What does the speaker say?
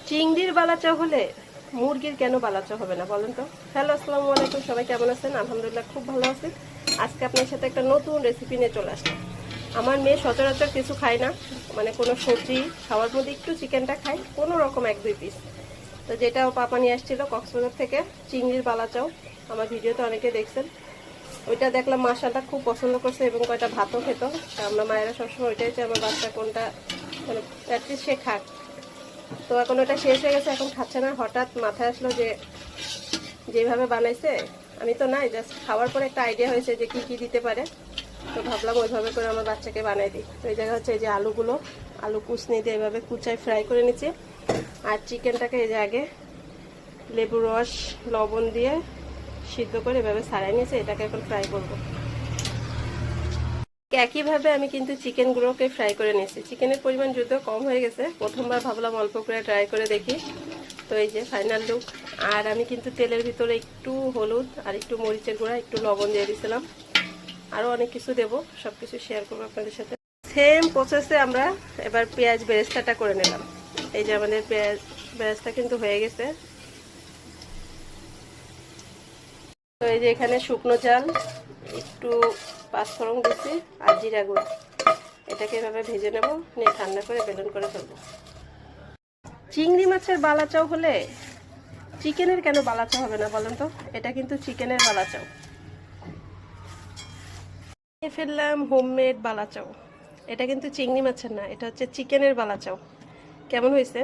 চিংড়ির বালাচা হলে মুরগির কেন বালাচা হবে না বলেন তো। হ্যালো, আসসালামু আলাইকুম, সবাই কেমন আছেন? আলহামদুলিল্লাহ খুব ভালো আছি। আজকে আপনার সাথে একটা নতুন রেসিপি নিয়ে চলে আসলাম। আমার মেয়ে সচরাচর কিছু খায় না, মানে কোনো সবজি খাওয়ার মধ্যে একটু চিকেনটা খায়, কোনো রকম 1-2 পিস। তো যেটা ও পাপা নিয়ে আসছিল কক্সবাজার থেকে, চিংড়ির বালাচাও, আমার ভিডিওতে অনেকে দেখছেন। ওইটা দেখলাম মাশাআল্লাহ খুব পছন্দ করছে এবং কয়টা ভাতও খেত। আমরা মায়েরা সবসময় ওইটাই চাই আমার বাচ্চা কোনটা মানে অ্যাটলিস্ট সে খাক। তো এখন ওটা শেষ হয়ে গেছে, এখন খাচ্ছে না। হঠাৎ মাথায় আসলো যে যেভাবে বানাইছে, আমি তো নাই, জাস্ট খাওয়ার পরে একটা আইডিয়া হয়েছে যে কি কি দিতে পারে। তো ভাবলাম ওইভাবে করে আমার বাচ্চাকে বানাই দিই। তো এই জায়গা হচ্ছে এই যে আলু কুচনি দিয়ে এভাবে কুচায় ফ্রাই করে নিচ্ছি। আর চিকেনটাকে এই যে আগে লেবু রস লবণ দিয়ে সিদ্ধ করে এভাবে ছাড়াই নিয়েছে, এটাকে এখন ফ্রাই করবো। একইভাবে আমি কিন্তু চিকেনগুলোকে ফ্রাই করে নিয়েছি। চিকেনের পরিমাণ যদিও কম হয়ে গেছে, প্রথমবার ভাবলাম অল্প করে ট্রাই করে দেখি। তো এই যে ফাইনাল লুক। আর আমি কিন্তু তেলের ভিতরে একটু হলুদ আর একটু মরিচের গুঁড়া একটু লবণ দিয়ে দিয়েছিলাম, আরও অনেক কিছু দেবো, সব কিছু শেয়ার করবো আপনাদের সাথে। সেম প্রসেসে আমরা এবার পেঁয়াজ বেরেস্তাটা করে নিলাম। এই যে আমাদের পেঁয়াজ বেরেস্তা কিন্তু হয়ে গেছে। তো এই যে এখানে শুকনো চাল, একটু পাঁচফোড়ন দিচ্ছি আর জিরা গুঁড়ো, এটাকে এভাবে ভেজে নেব, নিয়ে ঠান্ডা করে বেলুন করে ফেলবো। চিংড়ি মাছের বালাচাও হলে চিকেনের কেন বালাচা হবে না বলেন তো। এটা কিন্তু চিকেনের বালাচাও। ফেললাম হোমমেড বালাচাও। এটা কিন্তু চিংড়ি মাছের না, এটা হচ্ছে চিকেনের বালাচাও। কেমন হয়েছে?